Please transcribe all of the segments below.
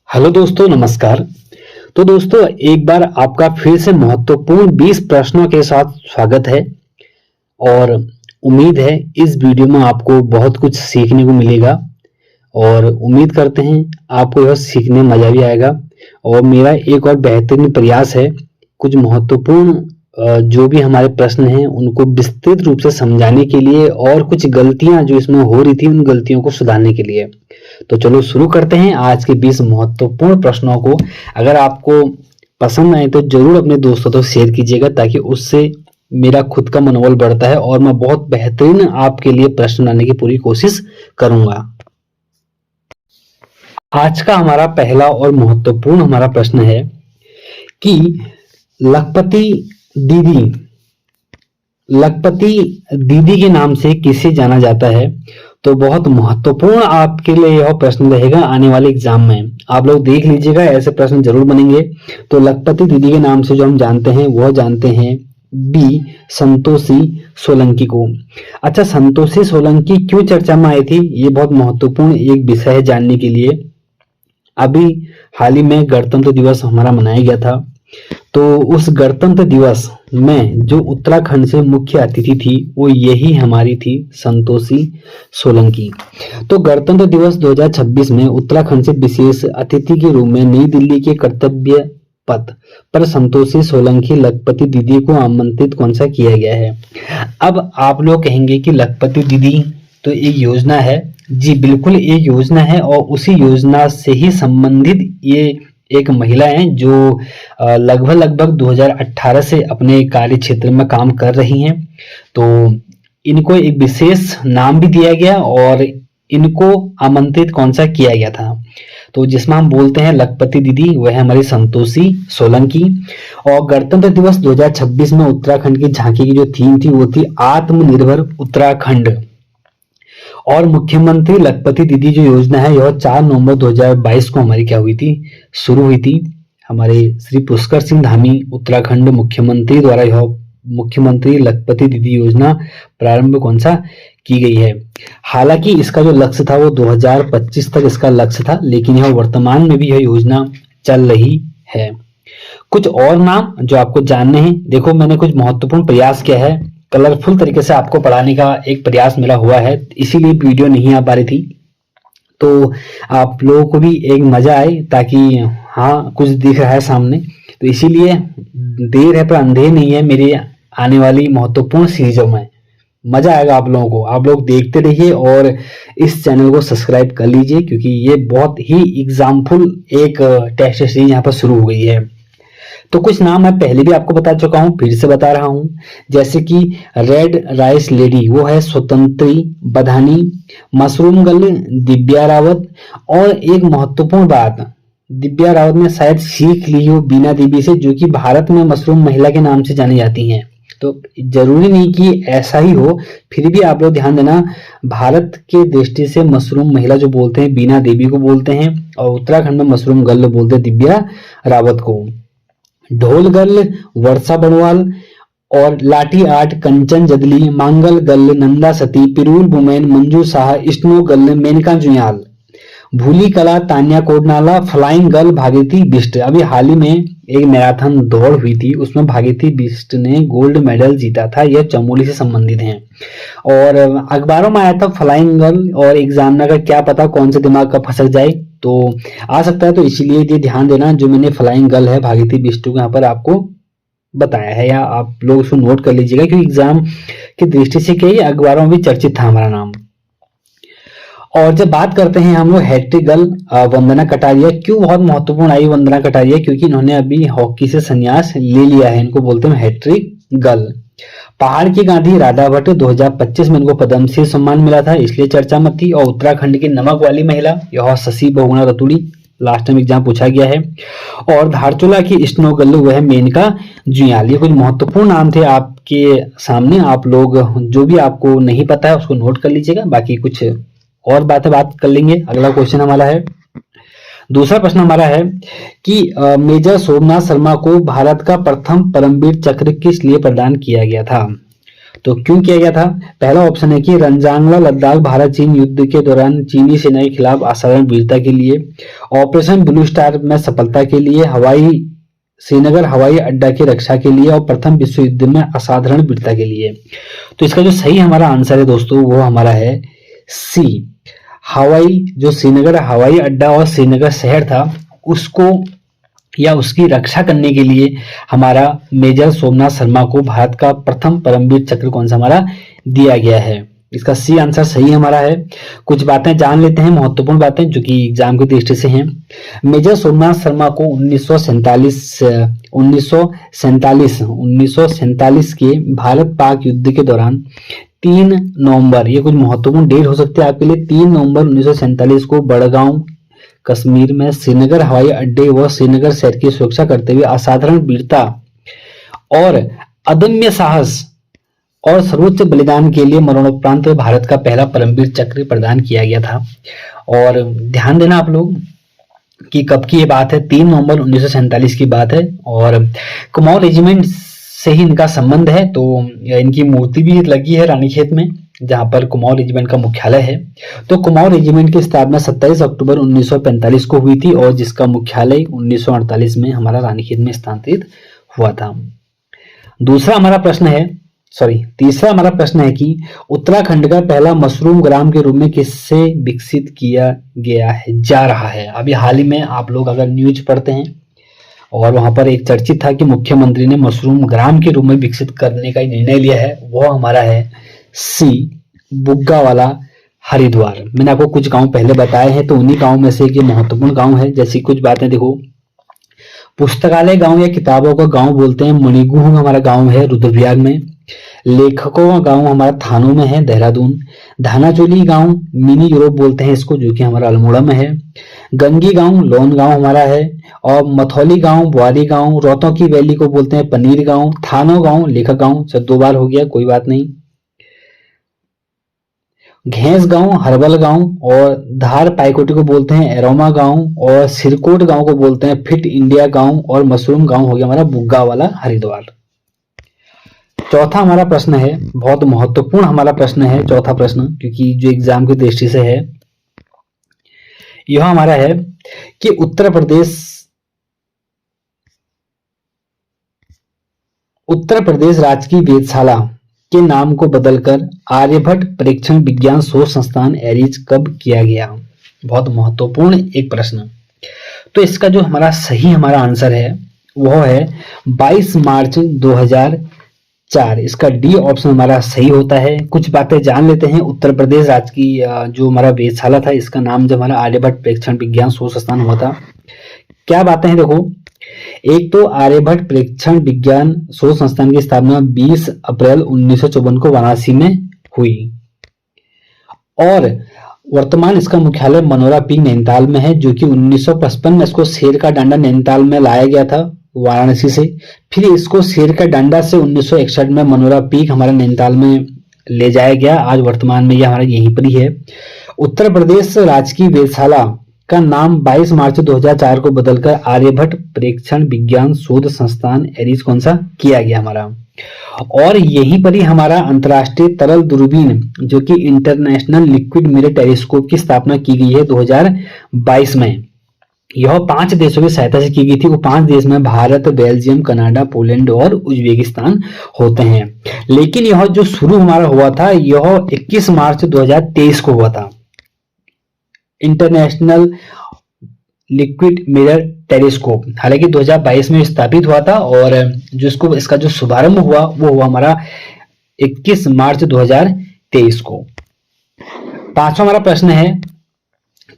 Hello दोस्तों, नमस्कार। तो दोस्तों, एक बार आपका फिर से महत्वपूर्ण 20 प्रश्नों के साथ स्वागत है। और उम्मीद है इस वीडियो में आपको बहुत कुछ सीखने को मिलेगा और उम्मीद करते हैं आपको यह सीखने में मजा भी आएगा। और मेरा एक और बेहतरीन प्रयास है कुछ महत्वपूर्ण जो भी हमारे प्रश्न हैं उनको विस्तृत रूप से समझाने के लिए और कुछ गलतियां जो इसमें हो रही थी उन गलतियों को सुधारने के लिए। तो चलो शुरू करते हैं आज के 20 महत्वपूर्ण प्रश्नों को। अगर आपको पसंद आए तो जरूर अपने दोस्तों तक शेयर कीजिएगा ताकि उससे मेरा खुद का मनोबल बढ़ता है और मैं बहुत बेहतरीन आपके लिए प्रश्न लाने की पूरी कोशिश करूंगा। आज का हमारा पहला और महत्वपूर्ण हमारा प्रश्न है कि लखपति दीदी लखपति दीदी के नाम से किसे जाना जाता है। तो बहुत महत्वपूर्ण आपके लिए यह प्रश्न रहेगा आने वाले एग्जाम में। आप लोग देख लीजिएगा, ऐसे प्रश्न जरूर बनेंगे। तो लखपति दीदी के नाम से जो हम जानते हैं वह जानते हैं बी संतोषी सोलंकी को। अच्छा, संतोषी सोलंकी क्यों चर्चा में आई थी, ये बहुत महत्वपूर्ण एक विषय है जानने के लिए। अभी हाल ही में गणतंत्र दिवस हमारा मनाया गया था। तो उस गणतंत्र दिवस में जो उत्तराखंड से मुख्य अतिथि थी वो यही हमारी थी संतोषी सोलंकी। तो गणतंत्र दिवस 2026 में उत्तराखंड से विशेष अतिथि के रूप में नई दिल्ली के कर्तव्य पथ पर संतोषी सोलंकी लखपति दीदी को आमंत्रित कौन सा किया गया है। अब आप लोग कहेंगे कि लखपति दीदी तो एक योजना है। जी बिल्कुल, एक योजना है और उसी योजना से ही संबंधित ये एक महिला है जो लगभग 2018 से अपने कार्य क्षेत्र में काम कर रही हैं। तो इनको एक विशेष नाम भी दिया गया और इनको आमंत्रित कौन सा किया गया था। तो जिसमें हम बोलते हैं लखपति दीदी, वह है हमारी संतोषी सोलंकी। और गणतंत्र दिवस 2026 में उत्तराखंड की झांकी की जो थीम थी वो थी आत्मनिर्भर उत्तराखंड। और मुख्यमंत्री लखपति दीदी जो योजना है यह 4 नवंबर 2022 को हमारी क्या हुई थी, शुरू हुई थी। हमारे श्री पुष्कर सिंह धामी उत्तराखंड मुख्यमंत्री द्वारा यह मुख्यमंत्री लखपति दीदी योजना प्रारंभ कौन सा की गई है। हालांकि इसका जो लक्ष्य था वो 2025 तक इसका लक्ष्य था, लेकिन यह वर्तमान में भी यह योजना चल रही है। कुछ और नाम जो आपको जानने हैं, देखो मैंने कुछ महत्वपूर्ण प्रयास किया है, कलरफुल तरीके से आपको पढ़ाने का एक प्रयास मेरा हुआ है, इसीलिए वीडियो नहीं आ पा रही थी। तो आप लोगों को भी एक मजा आए ताकि हाँ कुछ दिख रहा है सामने, तो इसीलिए देर है पर अंधेर नहीं है। मेरी आने वाली महत्वपूर्ण सीरीजों में मजा आएगा आप लोगों को। आप लोग देखते रहिए और इस चैनल को सब्सक्राइब कर लीजिए क्योंकि ये बहुत ही एग्जाम्पल एक टेस्ट सीरीज यहाँ पर शुरू हो गई है। तो कुछ नाम मैं पहले भी आपको बता चुका हूं, फिर से बता रहा हूं, जैसे कि रेड राइस लेडी वो है स्वतंत्री बधानी, मशरूम गर्ल दिव्या रावत। और एक महत्वपूर्ण बात, दिव्या रावत ने शायद सीख ली हो बीना देवी से, जो कि भारत में मशरूम महिला के नाम से जानी जाती हैं। तो जरूरी नहीं कि ऐसा ही हो, फिर भी आप लोग ध्यान देना, भारत के दृष्टि से मशरूम महिला जो बोलते हैं बीना देवी को बोलते हैं और उत्तराखंड में मशरूम गर्ल बोलते हैं दिव्या रावत को। ढोल गर्ल वर्षा बनवाल और लाठी आर्ट कंचन जदली, मांगल girl Nanda Sati, Pirul women Manju Shah, snow girl Menka Juyal, भूली कला तान्या कोडनाला, फ्लाइंग गर्ल भागीरथी बिष्ट। अभी हाल ही में एक मैराथन दौड़ हुई थी, उसमें भागीरथी बिष्ट ने गोल्ड मेडल जीता था। यह चमोली से संबंधित हैं और अखबारों में आया था फ्लाइंग गर्ल, और एग्जामिनर का क्या पता कौन से दिमाग का फंसक जाए तो आ सकता है। तो इसीलिए ये ध्यान देना, जो मैंने फ्लाइंग गर्ल है भागीरथी बिष्ट को यहाँ पर आपको बताया है, या आप लोग उसको नोट कर लीजिएगा क्योंकि एग्जाम की दृष्टि से कई अखबारों में भी चर्चित था हमारा नाम। और जब बात करते हैं हम लोग हैट्रिक गर्ल वंदना कटारिया, क्यों बहुत महत्वपूर्ण आई वंदना कटारिया, क्योंकि इन्होंने अभी हॉकी से संन्यास ले लिया है, इनको बोलते हैं हैट्रिक गर्ल। पहाड़ की गांधी राधा भट्ट 2025 में इनको पद्मश्री सम्मान मिला था, इसलिए चर्चा में थी। और उत्तराखंड की नमक वाली महिला यह Shashi Bahuguna Raturi, last time exam पूछा गया है। और धारचूला की स्नो गर्ल वह है मेनका जुयाल। ये कुछ महत्वपूर्ण नाम थे आपके सामने, आप लोग जो भी आपको नहीं पता है उसको नोट कर लीजिएगा, बाकी कुछ और बात कर लेंगे। अगला क्वेश्चन हमारा है, दूसरा प्रश्न हमारा है कि मेजर सोमनाथ शर्मा को भारत का प्रथम परमवीर चक्र किस लिए प्रदान किया गया था। तो क्यों किया गया था? पहला ऑप्शन है कि रंजांगला लद्दाख भारत चीन युद्ध के दौरान चीनी सेना के खिलाफ असाधारण वीरता के लिए, ऑपरेशन ब्लू स्टार में सफलता के लिए, श्रीनगर हवाई अड्डा की रक्षा के लिए और प्रथम विश्व युद्ध में असाधारण वीरता के लिए। तो इसका जो सही हमारा आंसर है दोस्तों वो हमारा है सी, जो श्रीनगर हवाई अड्डा और श्रीनगर शहर था उसको या उसकी रक्षा करने के लिए हमारा मेजर सोमनाथ शर्मा को भारत का प्रथम परमवीर चक्र कौन सा हमारा दिया गया है। इसका सी आंसर सही हमारा है। कुछ बातें जान लेते हैं, महत्वपूर्ण बातें जो कि एग्जाम की दृष्टि से हैं। मेजर सोमनाथ शर्मा को 1947 के भारत पाक युद्ध के दौरान 3 नवंबर, ये कुछ महत्वपूर्ण डेट हो सकती है आपके लिए, 3 नवंबर 1947 को बड़गांव कश्मीर में श्रीनगर हवाई अड्डे व श्रीनगर शहर की सुरक्षा करते हुए असाधारण वीरता और अदम्य साहस और सर्वोच्च बलिदान के लिए मरणोपरांत भारत का पहला परमवीर चक्र प्रदान किया गया था। और ध्यान देना आप लोग कि कब की ये बात है, 3 नवंबर 1947 की बात है और कुमाऊं रेजिमेंट से ही इनका संबंध है। तो इनकी मूर्ति भी लगी है रानीखेत में जहां पर कुमाऊं रेजिमेंट का मुख्यालय है। तो कुमाऊं रेजिमेंट की स्थापना 27 अक्टूबर 1945 को हुई थी और जिसका मुख्यालय 1948 में हमारा रानीखेत में स्थानांतरित हुआ था। तीसरा हमारा प्रश्न है कि उत्तराखंड का पहला मशरूम ग्राम के रूप में किससे विकसित किया गया है जा रहा है। अभी हाल ही में आप लोग अगर न्यूज पढ़ते हैं और वहां पर एक चर्चित था कि मुख्यमंत्री ने मशरूम ग्राम के रूप में विकसित करने का निर्णय लिया है, वो हमारा है सी, बुग्गा वाला हरिद्वार। मैंने आपको कुछ गांव पहले बताए हैं तो उन्हीं गांव में से एक महत्वपूर्ण गांव है। जैसी कुछ बातें देखो, पुस्तकालय गांव या किताबों का गांव बोलते हैं मणिगुह हमारा गांव है रुद्रप्रयाग में। लेखकों का गांव हमारा थानों में है देहरादून। धानाचोली गांव मिनी यूरोप बोलते हैं इसको, जो कि हमारा अल्मोड़ा में है। गंगी गांव लोन गांव हमारा है और मथौली गांव बुआरी गांव। रोहतों की वैली को बोलते हैं पनीर गांव। थानो गांव लेखक गांव, 2 बार हो गया कोई बात नहीं। घेंस गांव हरबल गांव और धार पाईकोटी को बोलते हैं एरोमा गांव और सिरकोट गांव को बोलते हैं फिट इंडिया गांव और मशरूम गांव हो गया हमारा बुग्गा वाला हरिद्वार। चौथा हमारा प्रश्न है, बहुत महत्वपूर्ण हमारा प्रश्न है चौथा प्रश्न, क्योंकि जो एग्जाम की दृष्टि से है यह हमारा है कि उत्तर प्रदेश राजकीय वेधशाला के नाम को बदलकर आर्यभट्ट परीक्षण विज्ञान शोध संस्थान एरीज कब किया गया। बहुत महत्वपूर्ण एक प्रश्न। तो इसका जो हमारा सही हमारा आंसर है वह है 22 मार्च 2004। इसका डी ऑप्शन हमारा सही होता है। कुछ बातें जान लेते हैं। उत्तर प्रदेश राज्य की जो हमारा वेधशाला था इसका नाम जब हमारा आर्यभट्ट परीक्षण विज्ञान शोध संस्थान हुआ था। क्या बातें हैं देखो, एक तो आर्यभट्ट परीक्षण विज्ञान शोध संस्थान की स्थापना 20 अप्रैल 1954 को वाराणसी में हुई और वर्तमान इसका मुख्यालय मनोरा पीक नैनीताल में है, जो कि 1955 में इसको शेर का डांडा नैनीताल में लाया गया था वाराणसी से। फिर इसको शेर का डांडा से 1961 में मनोरा पीक हमारा नैनीताल में ले जाया गया। आज वर्तमान में यह हमारा यहीं पर ही है। उत्तर प्रदेश राजकीय वेधशाला का नाम 22 मार्च 2004 को बदलकर आर्यभट्ट परीक्षण विज्ञान शोध संस्थान एरीज कौन सा किया गया हमारा। और यहीं पर ही हमारा अंतरराष्ट्रीय तरल दूरबीन जो कि इंटरनेशनल लिक्विड मिरर टेलीस्कोप की स्थापना की गई है 2022 में। यह 5 देशों की सहायता से की गई थी। वो 5 देश में भारत, बेल्जियम, कनाडा, पोलैंड और उज्बेकिस्तान होते हैं। लेकिन यह जो शुरू हमारा हुआ था यह 21 मार्च 2023 को हुआ था। इंटरनेशनल लिक्विड मिरर टेलीस्कोप हालांकि 2022 में स्थापित हुआ था और जो इसका जो शुभारंभ हुआ वो हुआ हमारा 21 मार्च 2023 को। पांचवा हमारा प्रश्न है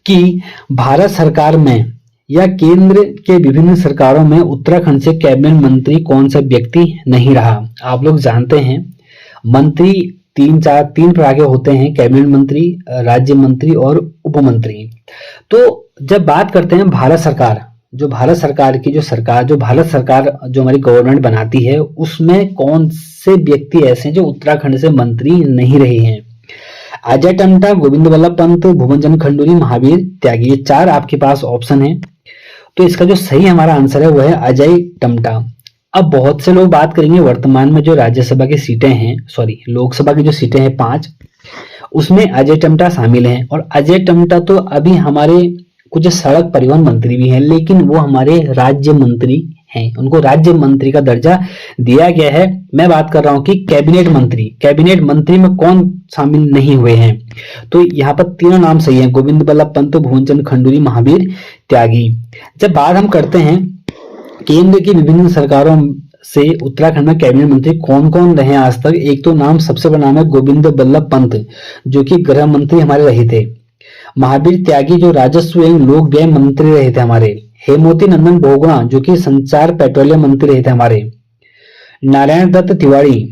कि भारत सरकार में या केंद्र के विभिन्न सरकारों में उत्तराखंड से कैबिनेट मंत्री कौन सा व्यक्ति नहीं रहा। आप लोग जानते हैं मंत्री तीन प्रकार के होते हैं, कैबिनेट मंत्री, राज्य मंत्री और उप मंत्री। तो जब बात करते हैं भारत सरकार जो भारत सरकार जो हमारी गवर्नमेंट बनाती है उसमें कौन से व्यक्ति ऐसे हैं जो उत्तराखंड से मंत्री नहीं रहे हैं। अजय टम्टा, गोविंद वल्लभ पंत, भुवनचंद्र खंडूरी, महावीर त्यागी, ये 4 आपके पास ऑप्शन है। तो इसका जो सही हमारा आंसर है वो है अजय टम्टा। अब बहुत से लोग बात करेंगे वर्तमान में जो राज्यसभा की सीटें हैं, सॉरी लोकसभा की जो सीटें हैं 5, उसमें अजय टम्टा शामिल हैं। और अजय टम्टा तो अभी हमारे कुछ सड़क परिवहन मंत्री भी हैं, लेकिन वो हमारे राज्य मंत्री हैं, उनको राज्य मंत्री का दर्जा दिया गया है। मैं बात कर रहा हूं कि कैबिनेट मंत्री, कैबिनेट मंत्री में कौन शामिल नहीं हुए हैं। तो यहाँ पर तीनों नाम सही हैं, गोविंद बल्लभ पंत, भुवनचंद्र खंडूरी, महावीर त्यागी। जब बात हम करते हैं केंद्र की विभिन्न सरकारों से उत्तराखंड में कैबिनेट मंत्री कौन कौन रहे आज तक, एक तो नाम सबसे बड़ा नाम है गोविंद बल्लभ पंत, जो कि गृह मंत्री हमारे रहे थे। महावीर त्यागी जो राजस्व एवं लोक व्यय मंत्री रहे थे हमारे। हेमवती नंदन बहुगुणा जो कि संचार पेट्रोलियम मंत्री रहे थे हमारे। नारायण दत्त तिवारी,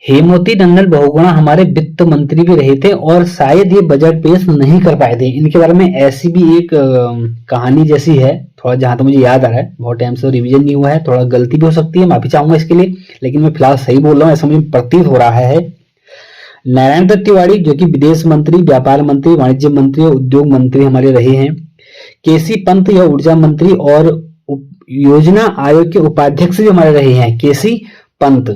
हेमवती नंदन बहुगुणा हमारे वित्त मंत्री भी रहे थे और शायद ये बजट पेश नहीं कर पाए थे। इनके बारे में ऐसी भी एक कहानी जैसी है, थोड़ा जहां तक मुझे याद आ रहा है, बहुत टाइम से रिवीजन नहीं हुआ है, थोड़ा गलती भी हो सकती है, माफी चाहूंगा इसके लिए, लेकिन मैं फिलहाल सही बोल रहा हूँ ऐसा मुझे प्रतीत हो रहा है। नारायण दत्त तिवारी जो कि विदेश मंत्री, व्यापार मंत्री, वाणिज्य मंत्री और उद्योग मंत्री हमारे रहे हैं। केसी पंत यह ऊर्जा मंत्री और योजना आयोग के उपाध्यक्ष भी हमारे रहे हैं, केसी पंत।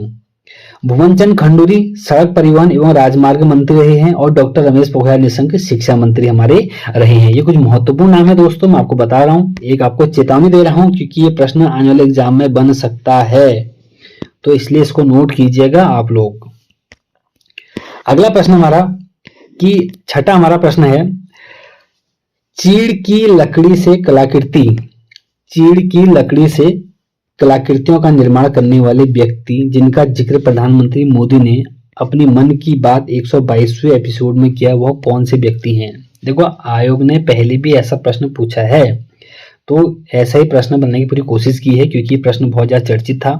भुवनचंद्र खंडूरी सड़क परिवहन एवं राजमार्ग मंत्री रहे हैं और डॉक्टर रमेश पोखरियाल निशंक शिक्षा मंत्री हमारे रहे हैं। ये कुछ महत्वपूर्ण नाम है दोस्तों, मैं आपको बता रहा हूं, एक आपको चेतावनी दे रहा हूं क्योंकि ये प्रश्न आने वाले एग्जाम में बन सकता है, तो इसलिए इसको नोट कीजिएगा आप लोग। अगला प्रश्न हमारा कि छठा हमारा प्रश्न है, चीड़ की लकड़ी से कलाकृति, चीड़ की लकड़ी से कलाकृतियों का निर्माण करने वाले व्यक्ति जिनका जिक्र प्रधानमंत्री मोदी ने अपनी मन की बात 122वें एपिसोड में किया, वह कौन से व्यक्ति हैं। देखो आयोग ने पहले भी ऐसा प्रश्न पूछा है, तो ऐसा ही प्रश्न बनने की पूरी कोशिश की है क्योंकि प्रश्न बहुत ज्यादा चर्चित था।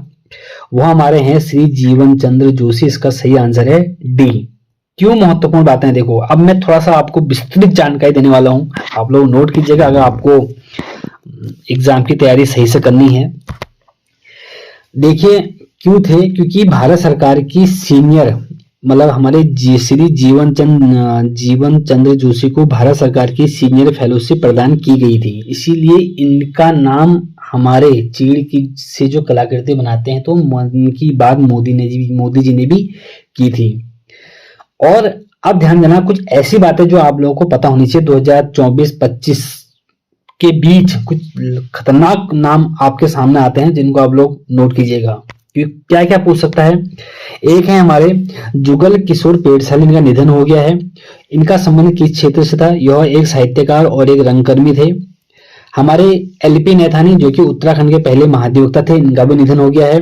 वह हमारे हैं श्री जीवन चंद्र जोशी, इसका सही आंसर है डी। क्यों महत्वपूर्ण बातें हैं देखो, अब मैं थोड़ा सा आपको विस्तृत जानकारी देने वाला हूं, आप लोग नोट कीजिएगा अगर आपको एग्जाम की तैयारी सही से करनी है। देखिए क्यों थे, क्योंकि भारत सरकार की सीनियर मतलब हमारे श्री जीवन चंद्र जोशी को भारत सरकार की सीनियर फेलोशिप प्रदान की गई थी, इसीलिए इनका नाम हमारे चीड़ की से जो कलाकृति बनाते हैं तो उनकी बात मोदी जी ने भी की थी। और अब ध्यान देना कुछ ऐसी बातें जो आप लोगों को पता होनी चाहिए। 2024-25 के बीच कुछ खतरनाक नाम आपके सामने आते हैं जिनको आप लोग नोट कीजिएगा, क्या क्या पूछ सकता है। एक है हमारे जुगल किशोर पेड़साल, इनका निधन हो गया है। इनका संबंध किस क्षेत्र से था, यह एक साहित्यकार और एक रंगकर्मी थे। हमारे एलपी नैथानी जो कि उत्तराखंड के पहले महाधिवक्ता थे, इनका भी निधन हो गया है।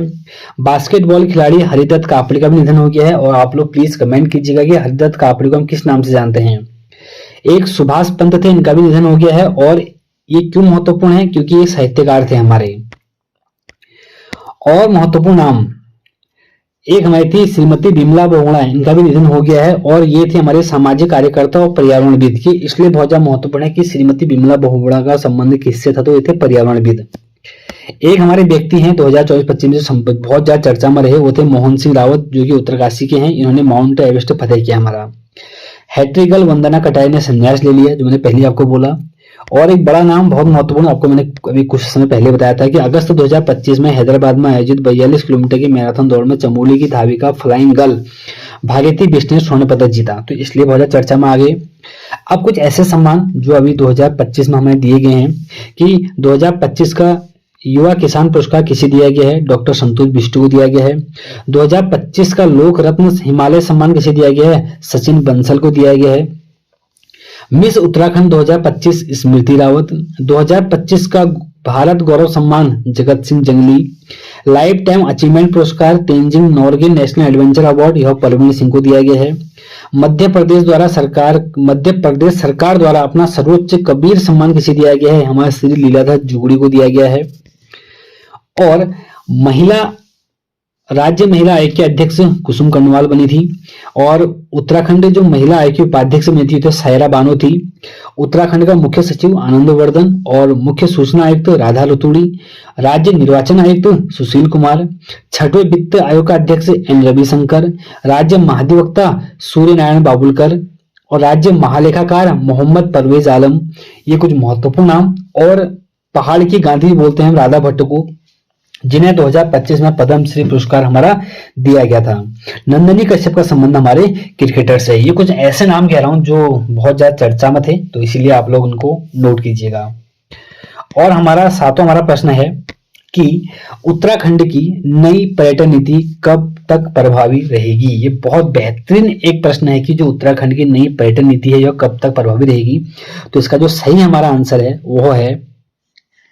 बास्केटबॉल खिलाड़ी हरिदत्त कापड़ी का भी निधन हो गया है। और आप लोग प्लीज कमेंट कीजिएगा कि हरिदत्त कापड़ी को हम किस नाम से जानते हैं। एक सुभाष पंत थे, इनका भी निधन हो गया है। और ये क्यों महत्वपूर्ण है, क्योंकि ये साहित्यकार थे हमारे। और महत्वपूर्ण नाम एक हमारी थी श्रीमती विमला बहुगुणा, इनका भी निधन हो गया है। और ये थे हमारे सामाजिक कार्यकर्ता और पर्यावरणविद की, इसलिए बहुत ज्यादा महत्वपूर्ण है कि श्रीमती विमला बहुगुणा का संबंध किससे था, तो ये थे पर्यावरणविद। एक हमारे व्यक्ति हैं 2024-25 में बहुत ज्यादा चर्चा में रहे, वो थे मोहन सिंह रावत जो कि उत्तरकाशी के हैं। इन्होंने माउंट एवरेस्ट फतेह किया हमारा। हैट्रिगल वंदना कटाई ने संन्यास ले लिया, जो मैंने पहले आपको बोला। और एक बड़ा नाम बहुत महत्वपूर्ण, आपको मैंने अभी कुछ समय पहले बताया था कि अगस्त 2025 में हैदराबाद में आयोजित 42 किलोमीटर की मैराथन दौड़ में चमोली की धाविका फ्लाइंग गर्ल भागीरथी बिष्ट ने स्वर्ण पदक जीता, तो इसलिए बहुत ज्यादा चर्चा में आ गए। अब कुछ ऐसे सम्मान जो अभी 2025 में हमें दिए गए हैं कि 2025 का युवा किसान पुरस्कार किसे दिया गया है, डॉक्टर संतोष बिष्ट को दिया गया है। 2025 का लोक रत्न हिमालय सम्मान किसे दिया गया है, सचिन बंसल को दिया गया है। मिस उत्तराखंड 2025 स्मृति रावत। 2025 का भारत गौरव सम्मान जगत सिंह जंगली। लाइफ टाइम अचीवमेंट पुरस्कार Tenzing Norgay national adventure award यह परवीन सिंह को दिया गया है। मध्य प्रदेश सरकार द्वारा अपना सर्वोच्च कबीर सम्मान किसे दिया गया है, हमारे श्री लीलाधर जुगड़ी को दिया गया है। और राज्य महिला आयोग के अध्यक्ष कुसुम कंडवाल बनी थी। और उत्तराखंड जो महिला आयोग की उपाध्यक्ष बनी थी तो सायरा बानो थी। उत्तराखंड का मुख्य सचिव आनंदवर्धन और मुख्य सूचना आयुक्त राधा रतूड़ी। राज्य निर्वाचन आयुक्त सुशील कुमार। छठवें वित्त आयोग का अध्यक्ष एन रविशंकर। राज्य महाधिवक्ता सूर्य नारायण बाबुलकर। और राज्य महालेखाकार मोहम्मद परवेज आलम। ये कुछ महत्वपूर्ण नाम। और पहाड़ की गांधी बोलते हैं राधा भट्ट को, जिन्हें 2025 में पद्म श्री पुरस्कार हमारा दिया गया था। नंदिनी कश्यप का संबंध हमारे क्रिकेटर से है। ये कुछ ऐसे नाम कह रहा हूं जो बहुत ज्यादा चर्चा में थे, तो इसीलिए आप लोग उनको नोट कीजिएगा। और हमारा सातवां हमारा प्रश्न है कि उत्तराखंड की नई पर्यटन नीति कब तक प्रभावी रहेगी। ये बहुत बेहतरीन एक प्रश्न है कि जो उत्तराखंड की नई पर्यटन नीति है यह कब तक प्रभावी रहेगी। तो इसका जो सही हमारा आंसर है वो है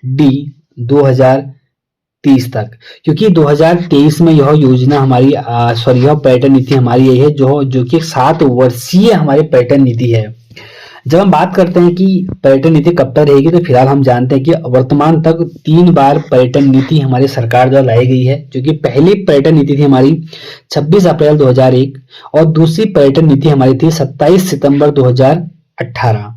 डी, 2030 तक, क्योंकि 2023 में यह योजना हमारी सॉरी यह पर्यटन नीति हमारी यही है जो कि 7 वर्षीय हमारी पर्यटन नीति है। जब हम बात करते हैं कि पर्यटन नीति कब तक रहेगी, तो फिलहाल हम जानते हैं कि वर्तमान तक 3 बार पर्यटन नीति हमारी सरकार द्वारा लाई गई है, जो कि पहली पर्यटन नीति थी हमारी 26 अप्रैल 2001 और दूसरी पर्यटन नीति हमारी थी 27 सितंबर 2018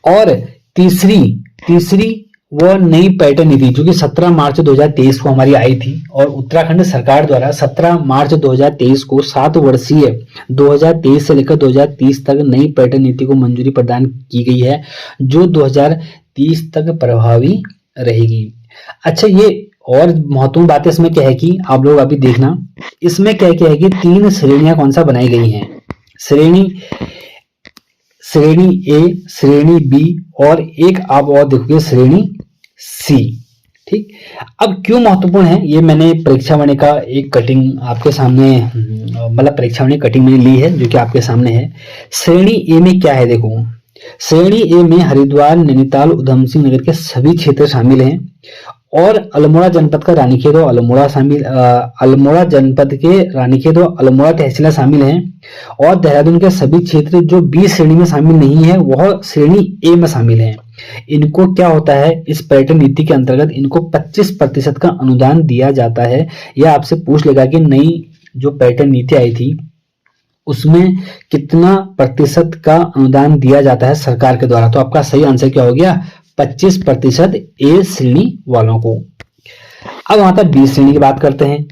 और तीसरी वो नई पर्यटन नीति जो कि 17 मार्च 2023 को हमारी आई थी और उत्तराखंड सरकार द्वारा 17 मार्च 2023 को 7 वर्षीय 2023 से लेकर 2030 तक नई पर्यटन नीति को मंजूरी प्रदान की गई है, जो 2030 तक प्रभावी रहेगी। अच्छा, ये और महत्वपूर्ण बात इसमें क्या है कि आप लोग अभी देखना, इसमें क्या क्या है कि 3 श्रेणियां कौन सा बनाई गई हैं। श्रेणी ए, श्रेणी बी और एक आप और देखोगे श्रेणी सी। ठीक, अब क्यों महत्वपूर्ण है ये मैंने परीक्षा वाणी का एक कटिंग आपके सामने मतलब परीक्षा वाणी कटिंग मैंने ली है जो कि आपके सामने है। श्रेणी ए में क्या है, देखो श्रेणी ए में हरिद्वार, नैनीताल, उधम सिंह नगर के सभी क्षेत्र शामिल हैं और अल्मोड़ा जनपद का रानीखेत और अल्मोड़ा जनपद के रानीखेत और अल्मोड़ा तहसील शामिल हैं और देहरादून के सभी क्षेत्र जो बी श्रेणी में शामिल नहीं है वह श्रेणी ए में शामिल हैं। इनको क्या होता है, इस पर्यटन नीति के अंतर्गत इनको 25% का अनुदान दिया जाता है। यह आपसे पूछ लेगा कि नई जो पर्यटन नीति आई थी उसमें कितना प्रतिशत का अनुदान दिया जाता है सरकार के द्वारा। तो आपका सही आंसर क्या हो गया, 25% ए श्रेणी वालों को। अब आता बी श्रेणी की बात करते हैं।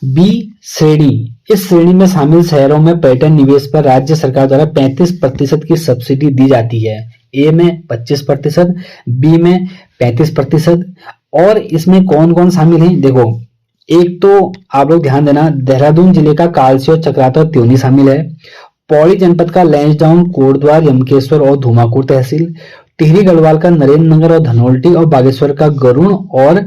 बी श्रेणी, इस श्रेणी में शामिल शहरों में पर्यटन निवेश पर राज्य सरकार द्वारा 35% की सब्सिडी दी जाती है। ए में 25%, बी में 35%। और इसमें कौन कौन शामिल है, देखो एक तो आप लोग ध्यान देना, देहरादून जिले का कालसी, चक्राता और त्योनी शामिल है। पौड़ी जनपद का लैंसडाउन, कोटद्वार, यमकेश्वर और धूमाकुर तहसील, टिहरी गढ़वाल का नरेंद्र नगर और धनोल्टी और बागेश्वर का गरुड़ और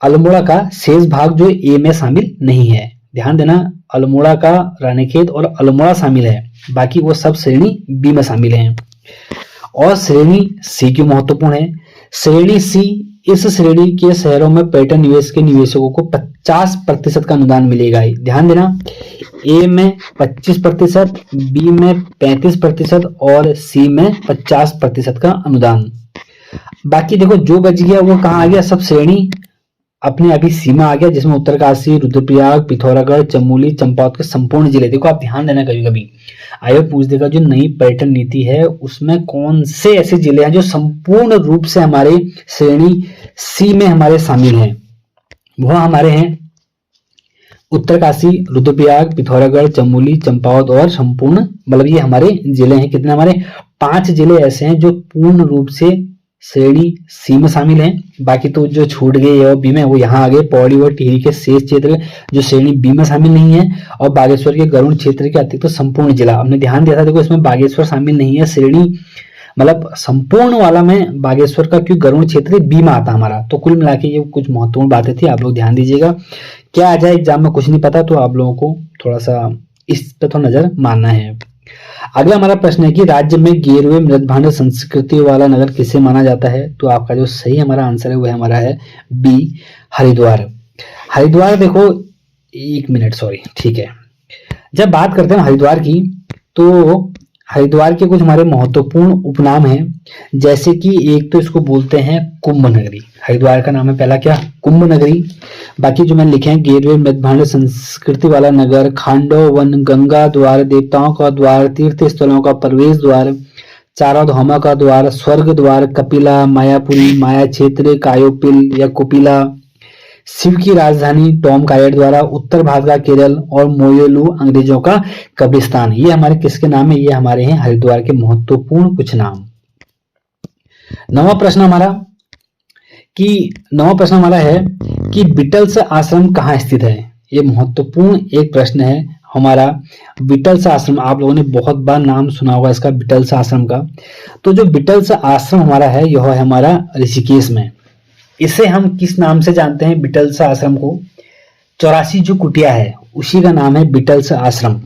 अल्मोड़ा का शेष भाग जो ए में शामिल नहीं है। ध्यान देना, अल्मोड़ा का रानीखेत और अल्मोड़ा शामिल है, बाकी वो सब श्रेणी बी में शामिल हैं। और श्रेणी सी क्यों महत्वपूर्ण है, श्रेणी सी, इस श्रेणी के शहरों में पर्यटन निवेश के निवेशकों को 50% का अनुदान मिलेगा। ध्यान देना, ए में 25%, बी में 35% और सी में 50% का अनुदान। बाकी देखो जो बच गया वो कहाँ आ गया, सब श्रेणी अपने अभी सीमा आ गया, जिसमें उत्तरकाशी, रुद्रप्रयाग, पिथौरागढ़, चमोली, चंपावत के संपूर्ण जिले। देखो आप ध्यान देना, कभी कभी आयोग पूछ देगा जो नई पर्यटन नीति है उसमें कौन से ऐसे जिले हैं जो संपूर्ण रूप से हमारे श्रेणी सी में हमारे शामिल हैं। वह हमारे हैं उत्तरकाशी, रुद्रप्रयाग, पिथौरागढ़, चमोली, चंपावत और संपूर्ण, मतलब ये हमारे जिले हैं। कितने हमारे 5 जिले ऐसे हैं जो पूर्ण रूप से श्रेणी सी में शामिल हैं। बाकी तो जो छूट गए और बी में वो यहाँ आ गए, पौड़ी और टिहरी के शेष क्षेत्र जो श्रेणी बी में शामिल नहीं है और बागेश्वर के गरुड़ क्षेत्र के अतिरिक्त तो संपूर्ण जिला। हमने ध्यान दिया था, देखो इसमें बागेश्वर शामिल नहीं है, श्रेणी मतलब संपूर्ण वाला में बागेश्वर का क्यों गरुड़ क्षेत्र बी में आता हमारा। तो कुल मिला के ये कुछ महत्वपूर्ण बातें थी, आप लोग ध्यान दीजिएगा। क्या आ जाए एग्जाम में कुछ नहीं पता, तो आप लोगों को थोड़ा सा इस पर थोड़ा नजर मारना है। अगला हमारा प्रश्न है कि राज्य में गेरुए मृदभांड संस्कृति वाला नगर किसे माना जाता है। तो आपका जो सही हमारा आंसर है वह हमारा है बी, हरिद्वार। हरिद्वार देखो, एक मिनट सॉरी, ठीक है, जब बात करते हैं हरिद्वार की तो हरिद्वार के कुछ हमारे महत्वपूर्ण उपनाम हैं, जैसे कि एक तो इसको बोलते हैं कुंभ नगरी। हरिद्वार का नाम है पहला क्या, कुंभ नगरी। बाकी जो मैंने लिखे हैं गेरुए मृदभांड संस्कृति वाला नगर, खांडव वन, गंगा द्वार, देवताओं का द्वार, तीर्थ स्थलों का प्रवेश द्वार, चारों धामों का द्वार, स्वर्ग द्वार, कपिला, मायापुरी, माया क्षेत्र, कायोपिल या कुपिला, शिव की राजधानी टॉम कायर द्वारा, उत्तर भारत का केरल और मोयोलू अंग्रेजों का कब्रिस्तान। ये हमारे किसके नाम है, ये हमारे हैं हरिद्वार के महत्वपूर्ण कुछ नाम। नवा प्रश्न हमारा है कि बिटल्स आश्रम कहाँ स्थित है। ये महत्वपूर्ण एक प्रश्न है हमारा। बिटल्स आश्रम आप लोगों ने बहुत बार नाम सुना होगा इसका, बिटल्स आश्रम का। तो जो बिटल्स आश्रम हमारा है यह है हमारा ऋषिकेश में। इसे हम किस नाम से जानते हैं बिटल्स आश्रम को? 84 जो कुटिया है उसी का नाम है बिटल्स आश्रम।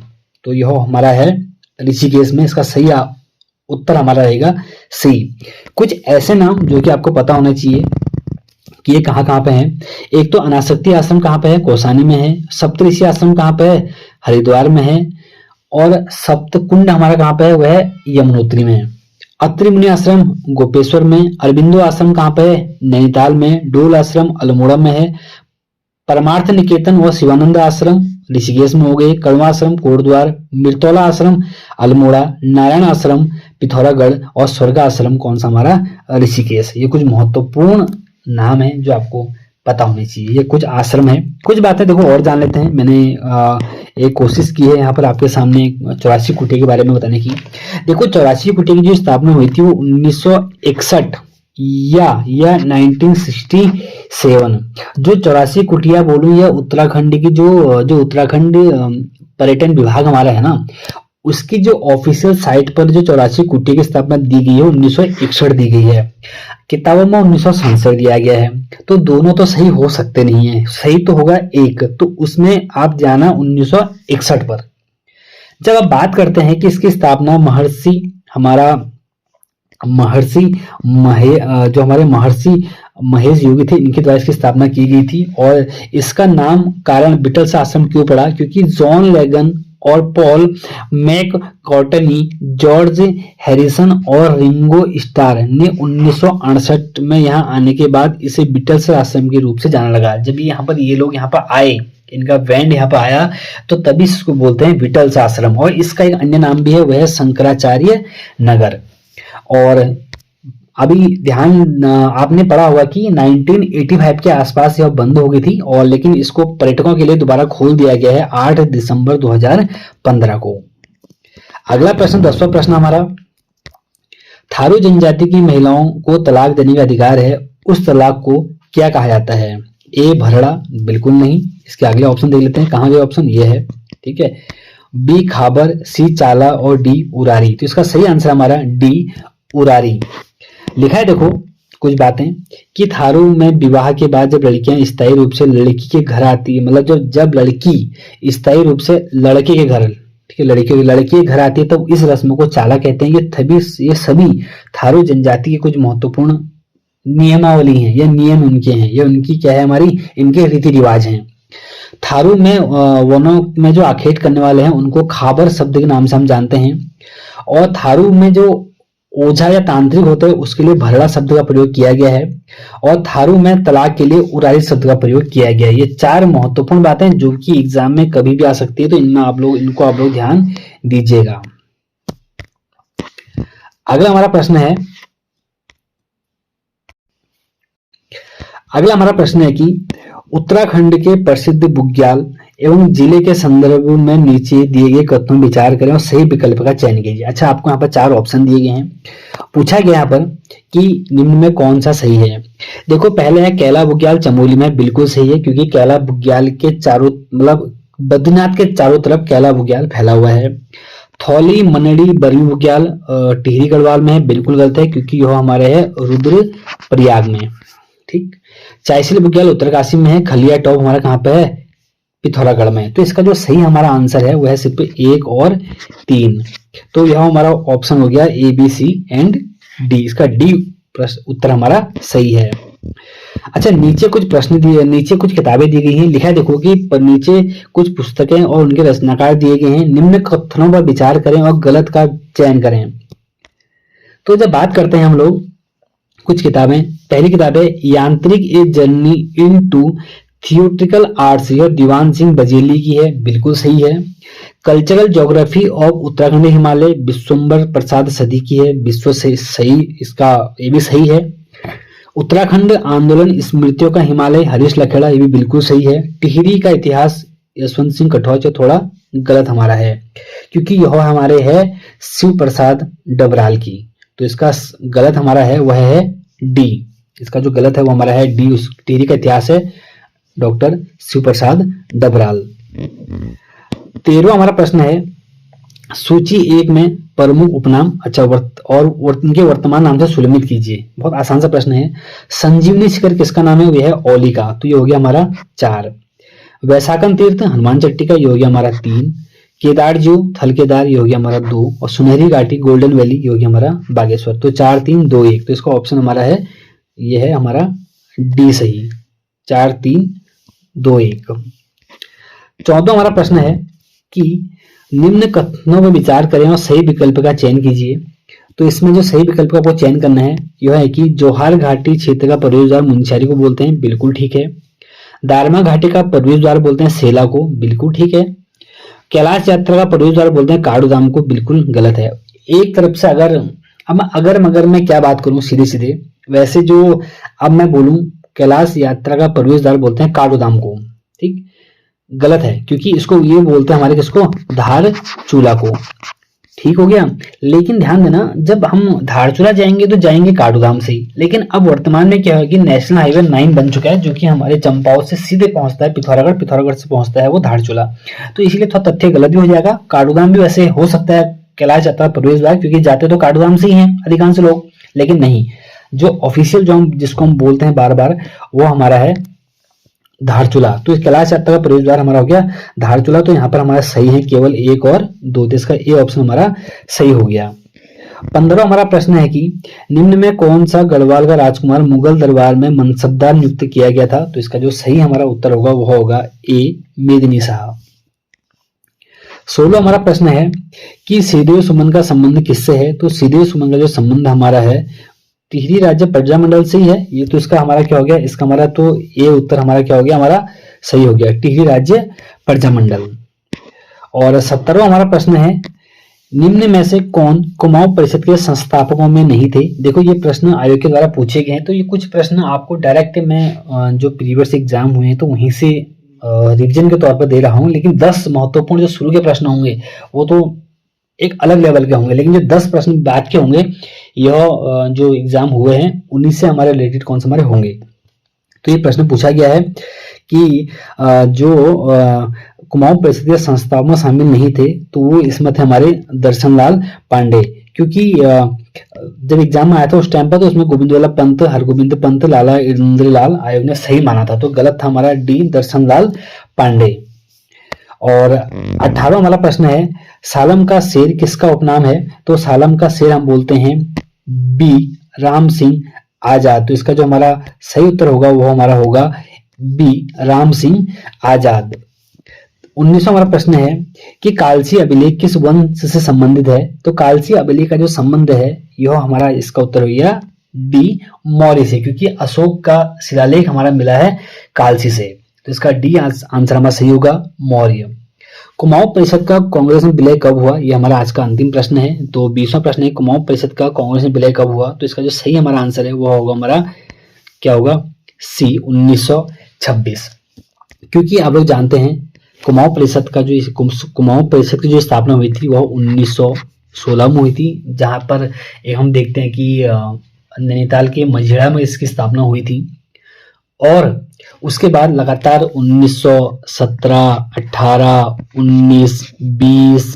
तो यह हमारा है ऋषिकेश में। इसका सही उत्तर हमारा रहेगा सी। कुछ ऐसे नाम जो कि आपको पता होना चाहिए कि ये कहाँ कहाँ पे है। एक तो अनासक्ति आश्रम कहाँ पे है? कौसानी में है। सप्तऋषि आश्रम कहाँ पे है? हरिद्वार में है। और सप्तकुंड हमारा कहाँ पे है? वह यमुनोत्री में है। अत्रि मुनि आश्रम गोपेश्वर में। अरविंदो आश्रम कहाँ पे है? नैनीताल में। डोल आश्रम अल्मोड़ा में है। परमार्थ निकेतन व शिवानंद आश्रम ऋषिकेश में हो गए। कड़वा आश्रम कोटद्वार। मिर्तौला आश्रम अल्मोड़ा। नारायण आश्रम पिथौरागढ़। और स्वर्ग आश्रम कौन सा हमारा? ऋषिकेश। ये कुछ महत्वपूर्ण नाम है जो आपको पता होनी चाहिए। ये कुछ आश्रम है। कुछ बातें देखो और जान लेते हैं। मैंने एक कोशिश की है यहाँ पर आपके सामने 84 कुटिया के बारे में बताने की। देखो 84 कुटिया की जो स्थापना हुई थी वो 1961 या 1967। जो 84 कुटिया बोलूं या उत्तराखंड की जो उत्तराखंड पर्यटन विभाग हमारा है ना, उसकी जो ऑफिशियल साइट पर जो 84 कुटिया की स्थापना दी गई है 1961 दी गई है। किताबों में 1967 दिया गया है। तो दोनों तो सही हो सकते नहीं है, सही तो होगा एक, तो उसमें आप जाना 1961 पर। जब आप बात करते हैं कि इसकी स्थापना जो हमारे महर्षि महेश योगी थे इनके द्वारा इसकी स्थापना की गई थी। और इसका नाम कारण बिटल्स आश्रम क्यों पड़ा? क्योंकि जॉन लेगन और पॉल मैककार्टनी, जॉर्ज हैरिसन और रिंगो स्टार ने 1968 में यहाँ आने के बाद इसे बिटल्स आश्रम के रूप से जाना लगा। जब ये लोग यहाँ पर आए, इनका बैंड यहाँ पर आया, तो तभी इसको बोलते हैं बिटल्स आश्रम। और इसका एक अन्य नाम भी है, वह है शंकराचार्य नगर। और अभी ध्यान आपने पढ़ा होगा कि 1985 के आसपास यह बंद हो गई थी, और लेकिन इसको पर्यटकों के लिए दोबारा खोल दिया गया है 8 दिसंबर 2015 को। अगला प्रश्न 10वां प्रश्न हमारा, थारू जनजाति की महिलाओं को तलाक देने का अधिकार है, उस तलाक को क्या कहा जाता है? ए भरड़ा, बिल्कुल नहीं। इसके अगले ऑप्शन देख लेते हैं, कहाँ गए ऑप्शन, ये है, ठीक है। बी खाबर, सी चाला और डी उरारी। तो इसका सही आंसर हमारा डी उरारी। लिखा है देखो कुछ बातें कि थारू में विवाह के बाद जब लड़कियां स्थायी रूप से लड़की के घर आती है, मतलब जब लड़की स्थायी रूप से लड़के के घर, ठीक है, लड़की के घर आती है, तब इस रस्म को चाला कहते हैं। ये सभी थारू जनजाति के कुछ महत्वपूर्ण नियमावली हैं, ये नियम उनके हैं, ये उनकी क्या है, हमारी इनके रीति रिवाज हैं। थारू में वनों में जो आखेट करने वाले हैं उनको खाबर शब्द के नाम से हम जानते हैं। और थारू में जो ओझा या तांत्रिक होते हैं उसके लिए भरड़ा शब्द का प्रयोग किया गया है। और थारू में तलाक के लिए उरारी शब्द का प्रयोग किया गया है। ये 4 महत्वपूर्ण बातें जो कि एग्जाम में कभी भी आ सकती है, तो इनमें आप लोग ध्यान दीजिएगा। अगला हमारा प्रश्न है कि उत्तराखंड के प्रसिद्ध बुग्याल एवं जिले के संदर्भ में नीचे दिए गए कथनों विचार करें और सही विकल्प का चयन कीजिए। अच्छा, आपको यहाँ पर 4 ऑप्शन दिए गए हैं। पूछा गया यहाँ पर कि निम्न में कौन सा सही है। देखो, पहले है कैला बुग्याल चमोली में, बिल्कुल सही है, क्योंकि कैला बुग्याल के चारों, मतलब बद्रीनाथ के चारों तरफ कैला बुग्याल फैला हुआ है। थौली मनड़ी बरवी बुग्याल टिहरी गढ़वाल में है, बिल्कुल गलत है, क्योंकि यह हमारे है रुद्रप्रयाग में। ठीक, चाइसिल बुग्याल उत्तरकाशी में है। खलिया टॉप हमारा कहाँ पे है? पिथौरागढ़ में। तो इसका जो सही हमारा आंसर है वह है सिर्फ 1 और 3। तो यह हमारा ऑप्शन हो गया A B C and D. इसका डी उत्तर हमारा सही है। अच्छा, नीचे कुछ प्रश्न दिए, नीचे कुछ किताबें दी गई हैं। लिखा है देखो कि नीचे कुछ पुस्तकें और उनके रचनाकार दिए गए हैं। निम्न कथनों पर विचार करें और गलत का चयन करें। तो जब बात करते हैं हम लोग कुछ किताबें, पहली किताब है Yantrik a journey into theatrical arts, यह दीवान सिंह बजेली की है, बिल्कुल सही है। Cultural geography of Uttarakhand Himalaya Vishambhar Prasad सदी की है, विश्व से सही, इसका ये भी सही है। उत्तराखंड आंदोलन स्मृतियों का हिमालय हरीश लखेड़ा, ये भी बिल्कुल सही है। टिहरी का इतिहास यशवंत सिंह कठौच थोड़ा गलत हमारा है, क्योंकि यह हमारे है शिव प्रसाद डबराल की। तो इसका गलत हमारा है वह है डी। इसका जो गलत है वो हमारा है डी। उस टिहरी का इतिहास है डॉक्टर शिव प्रसाद डबराल। 13वां हमारा प्रश्न है, सूची 1 में प्रमुख उपनाम इनके वर्तमान नाम से सुलमित कीजिए। बहुत आसान सा प्रश्न है। संजीवनी शिखर किसका नाम है? यह है ओली का, तो ये हो गया हमारा 4। वैशाखन तीर्थ हनुमान चट्टी का, ये हो गया हमारा 3। केदारजू थल केदार, ये हो गया हमारा 2। और सुनहरी घाटी गोल्डन वैली, ये हो गया हमारा बागेश्वर। तो 4 3 2 1, तो इसका ऑप्शन हमारा है, ये है हमारा डी सही, 4 3 2 1। 14वां हमारा प्रश्न है कि निम्न कथनों पर विचार करें और सही विकल्प का चयन कीजिए। तो इसमें जो सही विकल्प का आपको चयन करना है यह है कि जोहार घाटी क्षेत्र का प्रवेश द्वार मुंशियारी को बोलते हैं, बिल्कुल ठीक है। दारमा घाटी का प्रवेश द्वार बोलते हैं सेला को, बिल्कुल ठीक है। कैलाश यात्रा का प्रवेश द्वार बोलते हैं काठगोदाम को, बिल्कुल गलत है। एक तरफ से अगर मगर मैं क्या बात करूं सीधे सीधे, वैसे जो अब मैं बोलूं कैलाश यात्रा का प्रवेश द्वार बोलते हैं काठगोदाम को, ठीक, गलत है, क्योंकि इसको ये बोलते हैं हमारे किसको, धारचूला को, ठीक हो गया। लेकिन ध्यान देना, जब हम धारचूला जाएंगे तो जाएंगे काठगोदाम से ही, लेकिन अब वर्तमान में क्या है कि नेशनल हाईवे 9 बन चुका है जो कि हमारे चंपावत से सीधे पहुंचता है पिथौरागढ़, पिथौरागढ़ से पहुंचता है वो धारचूला। तो इसीलिए थोड़ा तथ्य गलत भी हो जाएगा। काठगोदाम भी वैसे हो सकता है कैलाश यात्रा प्रवेश द्वार, क्योंकि जाते तो काठगोदाम से ही हैं अधिकांश लोग, लेकिन नहीं, जो ऑफिशियल जो जिसको हम बोलते हैं बार बार, वो हमारा है धारचूला। तो इस कैलाश यात्रा का प्रवेश द्वार हमारा हो गया धारचूला। तो यहाँ पर हमारा सही है केवल 1 और 2, तो इसका ए ऑप्शन हमारा सही हो गया। 15वां हमारा प्रश्न है कि निम्न में कौन सा गढ़वाल का राजकुमार मुगल दरबार में मनसबदार नियुक्त किया गया था? तो इसका जो सही हमारा उत्तर होगा वह होगा ए, मेदिनी शाह। 16वां हमारा प्रश्न है कि श्रीदेव सुमन का संबंध किससे है? तो श्रीदेव सुमन का जो संबंध हमारा है टिहरी राज्य प्रजामंडल से ही है। ये तो इसका हमारा क्या हो गया, इसका हमारा तो ये उत्तर हमारा क्या हो गया, हमारा सही हो गया, टिहरी राज्य प्रजामंडल। और 17वां हमारा प्रश्न है, निम्न में से कौन कुमाऊं परिषद के संस्थापकों में नहीं थे? देखो ये प्रश्न आयोग के द्वारा पूछे गए हैं, तो ये कुछ प्रश्न आपको डायरेक्ट मैं जो प्रीवियस एग्जाम हुए हैं तो वहीं से रिविजन के तौर पर दे रहा हूँ, लेकिन 10 महत्वपूर्ण जो शुरू के प्रश्न होंगे वो तो एक अलग लेवल के होंगे, लेकिन जो 10 प्रश्न बाद के होंगे यह जो एग्जाम हुए हैं उन्हीं से हमारे रिलेटेड कौन से हमारे होंगे। तो ये प्रश्न पूछा गया है कि जो कुमाऊं परिषद के संस्थापकों में शामिल नहीं थे तो वो इसमें थे हमारे दर्शनलाल पांडे, क्योंकि जब एग्जाम में आया था उस टाइम पर तो उसमें गोविंद वल्लभ पंत, हरगोविंद पंत, लाला इंद्रलाल आयोग ने सही माना था, तो गलत था हमारा डी, दर्शनलाल पांडे। और 18वां हमारा प्रश्न है, सालम का शेर किसका उपनाम है? तो सालम का शेर हम बोलते हैं बी, राम सिंह आजाद। तो इसका जो हमारा सही उत्तर होगा वो हमारा होगा बी, राम सिंह आजाद। 19वां हमारा प्रश्न है कि कालसी अभिलेख किस वंश से संबंधित है? तो कालसी अभिलेख का जो संबंध है यह हमारा, इसका उत्तर हो गया डी, मौर्य से, क्योंकि अशोक का शिलालेख हमारा मिला है कालसी से, तो इसका डी आंसर हमारा सही होगा, मौर्य। कुमाऊं परिषद का कांग्रेस में विलय कब हुआ? ये हमारा आज का अंतिम प्रश्न है। तो 20वां प्रश्न है, कुमाऊं परिषद का कांग्रेस में विलय कब हुआ? तो इसका जो सही हमारा आंसर है वो होगा हमारा क्या होगा, सी, 1926। क्योंकि आप लोग जानते हैं कुमाऊं परिषद की जो स्थापना हुई थी वह 1916 में हुई थी, जहां पर हम देखते हैं कि नैनीताल के मझेड़ा में इसकी स्थापना हुई थी। और उसके बाद लगातार 1917, 18, 19, 20,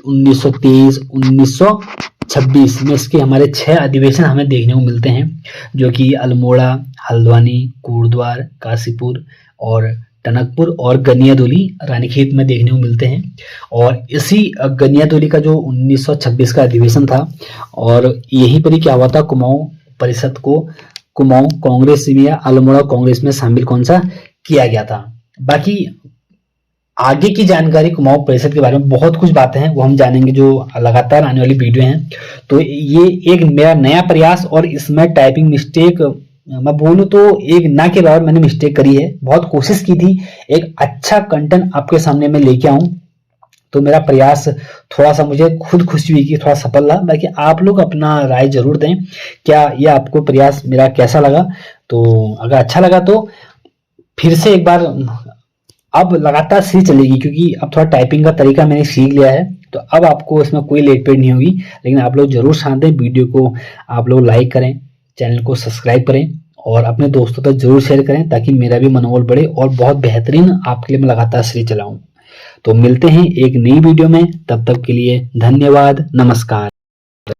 1923, 1926 में इसके हमारे 6 अधिवेशन हमें देखने को मिलते हैं, जो कि अल्मोड़ा, हल्द्वानी, कोटद्वार, काशीपुर और टनकपुर और गनियादोली रानीखेत में देखने को मिलते हैं। और इसी गनियादोली का जो 1926 का अधिवेशन था, और यहीं पर ही क्या हुआ था, कुमाऊं परिषद को कुमाऊं कांग्रेस में या अल्मोड़ा कांग्रेस में शामिल कौन सा किया गया था। बाकी आगे की जानकारी कुमाऊं परिषद के बारे में बहुत कुछ बातें हैं, वो हम जानेंगे जो लगातार आने वाली वीडियो हैं। तो ये एक मेरा नया प्रयास, और इसमें टाइपिंग मिस्टेक मैं बोलूं तो एक ना के बराबर मैंने मिस्टेक करी है। बहुत कोशिश की थी एक अच्छा कंटेंट आपके सामने में लेके आऊं, तो मेरा प्रयास थोड़ा सा मुझे खुद खुशी हुई कि थोड़ा सफल रहा। बाकी आप लोग अपना राय जरूर दें, क्या ये आपको प्रयास मेरा कैसा लगा? तो अगर अच्छा लगा तो फिर से एक बार, अब लगातार सीरीज चलेगी, क्योंकि अब थोड़ा टाइपिंग का तरीका मैंने सीख लिया है, तो अब आपको इसमें कोई लेट पेड नहीं होगी। लेकिन आप लोग जरूर साथ दें, वीडियो को आप लोग लाइक करें, चैनल को सब्सक्राइब करें और अपने दोस्तों तक जरूर शेयर करें ताकि मेरा भी मनोबल बढ़े और बहुत बेहतरीन आपके लिए मैं लगातार सीरीज चलाऊं। तो मिलते हैं एक नई वीडियो में, तब तक के लिए धन्यवाद, नमस्कार।